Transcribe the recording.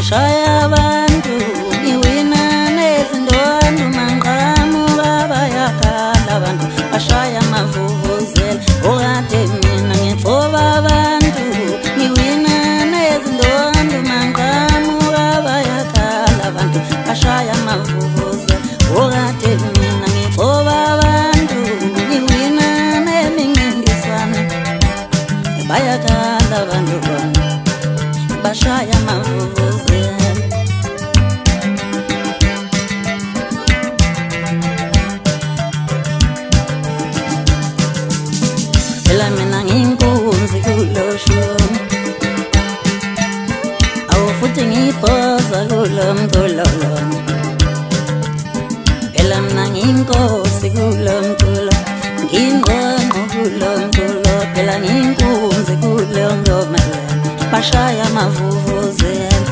bashaya abantu ngiwina nezindondo manqamuka bayakhala abantu bashaya amavuvuzela okade mina ngithoba abantu ngiwina nezindondo manqamuka bayakhala abantu bashaya amavuvuzela okade mina ngithoba abantu ngiwina nemincintiswane bayakhala abantu bashaya amavuvuzela. Phela mina ngiyinkunzi kulo shumi, awu futhi ngiyibhoza kulo mculo lona. Phela mina ngiyinkosi kulo mculo, ngiyingqongqo kulo mculo. Phela ngiyinkunzi kulo ngoma lona, bashaya amavuvuzela.